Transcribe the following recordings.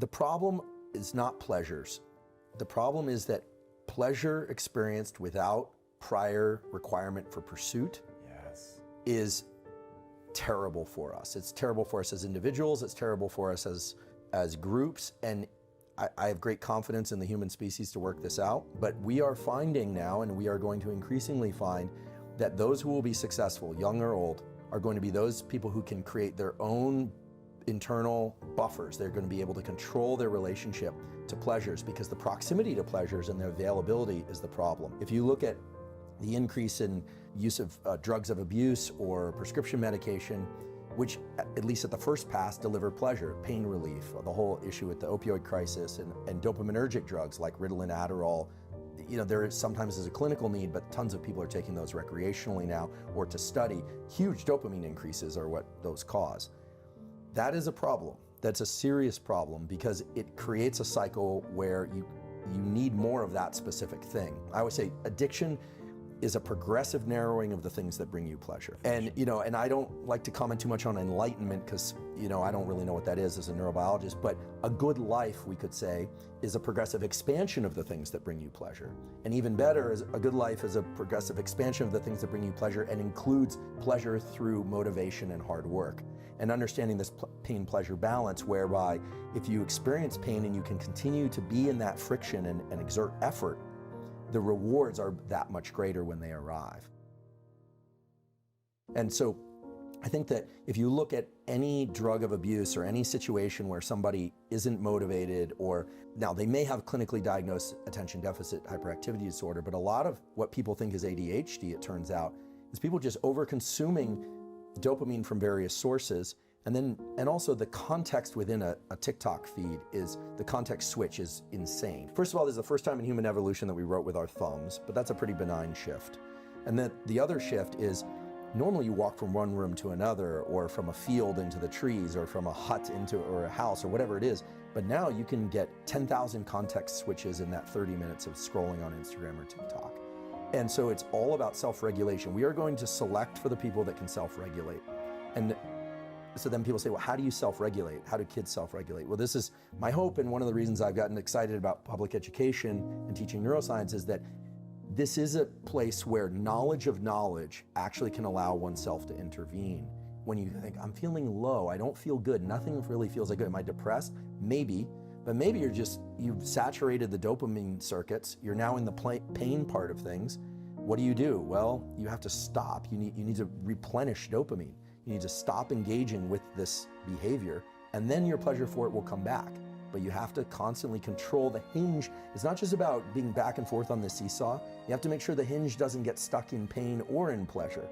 The problem is not pleasures. The problem is that pleasure experienced without prior requirement for pursuit is terrible for us. It's terrible for us as individuals, it's terrible for us as groups, and I have great confidence in the human species to work this out, but we are finding now, and we are going to increasingly find, that those who will be successful, young or old, are going to be those people who can create their own internal buffers. They're going to be able to control their relationship to pleasures, because the proximity to pleasures and their availability is the problem. If you look at the increase in use of drugs of abuse or prescription medication, which at least at the first pass deliver pleasure, pain relief, the whole issue with the opioid crisis, and dopaminergic drugs like Ritalin, Adderall, there sometimes is a clinical need, but tons of people are taking those recreationally now or to study. Huge dopamine increases are what those cause. That is a problem. That's a serious problem, because it creates a cycle where you need more of that specific thing. I always say addiction is a progressive narrowing of the things that bring you pleasure. And and I don't like to comment too much on enlightenment, because I don't really know what that is as a neurobiologist, but a good life, we could say, is a progressive expansion of the things that bring you pleasure. And even better, is a good life is a progressive expansion of the things that bring you pleasure and includes pleasure through motivation and hard work. And understanding this pain-pleasure balance, whereby if you experience pain and you can continue to be in that friction and exert effort, the rewards are that much greater when they arrive. And so I think that if you look at any drug of abuse or any situation where somebody isn't motivated, or now they may have clinically diagnosed attention deficit hyperactivity disorder, but a lot of what people think is ADHD, it turns out, is people just over-consuming dopamine from various sources. And also the context within a TikTok feed the context switch is insane. First of all, this is the first time in human evolution that we wrote with our thumbs, but that's a pretty benign shift. And then the other shift is, normally you walk from one room to another, or from a field into the trees, or from a hut or a house, or whatever it is. But now you can get 10,000 context switches in that 30 minutes of scrolling on Instagram or TikTok. And so it's all about self-regulation. We are going to select for the people that can self-regulate. And so then people say, well, how do you self-regulate? How do kids self-regulate? Well, this is my hope, and one of the reasons I've gotten excited about public education and teaching neuroscience is that this is a place where knowledge of knowledge actually can allow oneself to intervene. When you think, I'm feeling low, I don't feel good, nothing really feels like good. Am I depressed? Maybe, but maybe you've saturated the dopamine circuits. You're now in the pain part of things. What do? Well, you have to stop. You need to replenish dopamine. You need to stop engaging with this behavior, and then your pleasure for it will come back. But you have to constantly control the hinge. It's not just about being back and forth on the seesaw. You have to make sure the hinge doesn't get stuck in pain or in pleasure.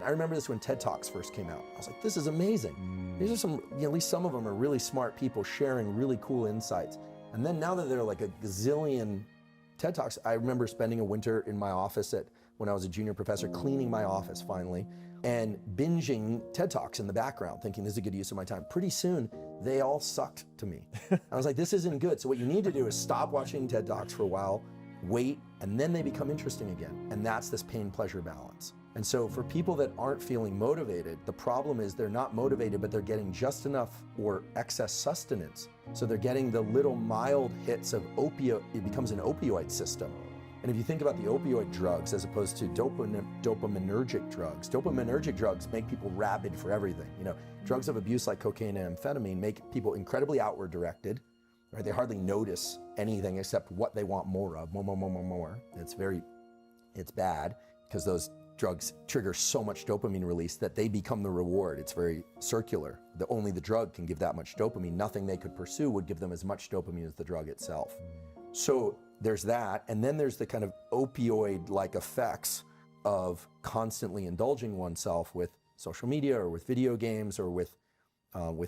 I remember this when TED Talks first came out. I was like, this is amazing. These are some, at least some of them are really smart people sharing really cool insights. And then now that there are like a gazillion TED Talks, I remember spending a winter in my office when I was a junior professor, cleaning my office finally, and binging TED Talks in the background, thinking this is a good use of my time. Pretty soon, they all sucked to me. I was like, this isn't good. So what you need to do is stop watching TED Talks for a while, wait, and then they become interesting again. And that's this pain-pleasure balance. And so for people that aren't feeling motivated, the problem is they're not motivated, but they're getting just enough or excess sustenance. So they're getting the little mild hits of it becomes an opioid system. And if you think about the opioid drugs as opposed to dopaminergic drugs make people rabid for everything. Drugs of abuse like cocaine and amphetamine make people incredibly outward directed. Right? They hardly notice anything except what they want more of, more. It's bad, because those drugs trigger so much dopamine release that they become the reward. It's very circular. Only the drug can give that much dopamine. Nothing they could pursue would give them as much dopamine as the drug itself. So there's that, and then there's the kind of opioid-like effects of constantly indulging oneself with social media or with video games or with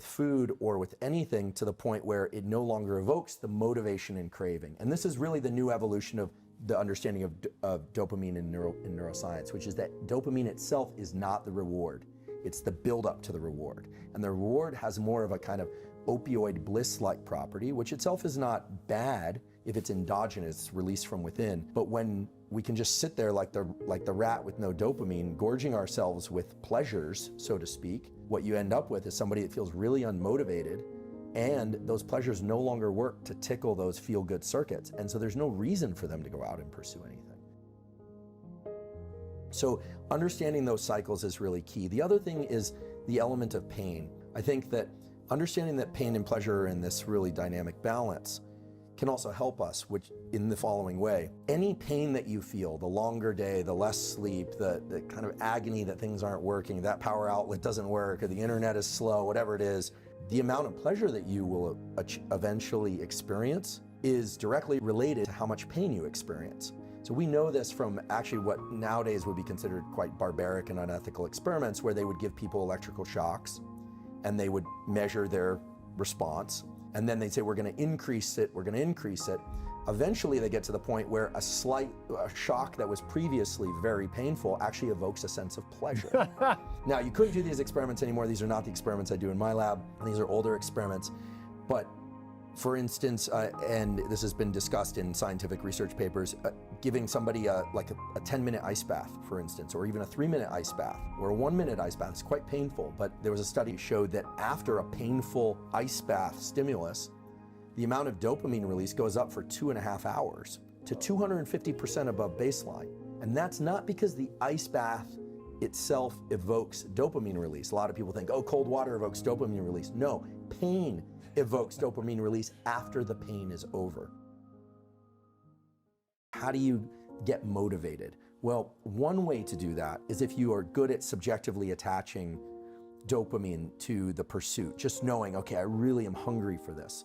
food or with anything, to the point where it no longer evokes the motivation and craving. And this is really the new evolution of the understanding of dopamine in neuroscience, which is that dopamine itself is not the reward. It's the build-up to the reward. And the reward has more of a kind of opioid bliss-like property, which itself is not bad if it's endogenous, released from within. But when we can just sit there like the rat with no dopamine, gorging ourselves with pleasures, so to speak, what you end up with is somebody that feels really unmotivated And those pleasures no longer work to tickle those feel-good circuits. And so there's no reason for them to go out and pursue anything. So understanding those cycles is really key. The other thing is the element of pain. I think that understanding that pain and pleasure are in this really dynamic balance can also help us, which in the following way. Any pain that you feel, the longer day, the less sleep, the kind of agony that things aren't working, that power outlet doesn't work, or the internet is slow, whatever it is, the amount of pleasure that you will eventually experience is directly related to how much pain you experience. So we know this from actually what nowadays would be considered quite barbaric and unethical experiments, where they would give people electrical shocks and they would measure their response. And then they'd say, we're going to increase it, we're going to increase it. Eventually they get to the point where a shock that was previously very painful actually evokes a sense of pleasure. Now, you couldn't do these experiments anymore. These are not the experiments I do in my lab. These are older experiments. But for instance, and this has been discussed in scientific research papers, giving somebody like a 10-minute ice bath, for instance, or even a 3-minute ice bath, or a 1-minute ice bath. It's quite painful, but there was a study that showed that after a painful ice bath stimulus, the amount of dopamine release goes up for 2.5 hours to 250% above baseline. And that's not because the ice bath itself evokes dopamine release. A lot of people think, oh, cold water evokes dopamine release. No, pain evokes dopamine release after the pain is over. How do you get motivated? Well, one way to do that is if you are good at subjectively attaching dopamine to the pursuit, just knowing, okay, I really am hungry for this.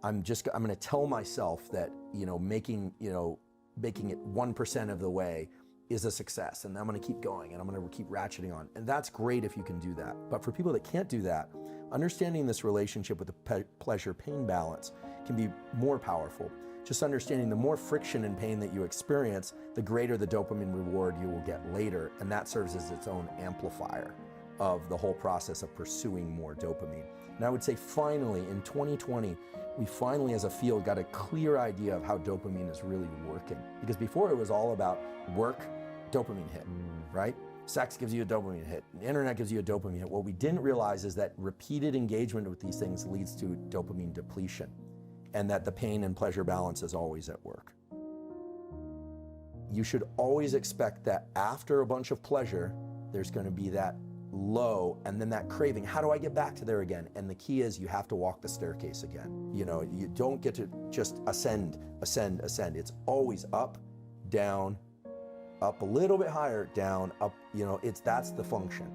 I'm going to tell myself that, making it 1% of the way is a success, and I'm going to keep going, and I'm going to keep ratcheting on. And that's great if you can do that. But for people that can't do that, understanding this relationship with the pleasure-pain balance can be more powerful. Just understanding the more friction and pain that you experience, the greater the dopamine reward you will get later, and that serves as its own amplifier of the whole process of pursuing more dopamine. And I would say finally, in 2020, we finally as a field got a clear idea of how dopamine is really working. Because before it was all about work, dopamine hit, right? Sex gives you a dopamine hit, the internet gives you a dopamine hit. What we didn't realize is that repeated engagement with these things leads to dopamine depletion, and that the pain and pleasure balance is always at work. You should always expect that after a bunch of pleasure, there's going to be that low, and then that craving. How do I get back to there again? And the key is you have to walk the staircase again. You don't get to just ascend. It's always up, down, up a little bit higher, down, up. That's the function.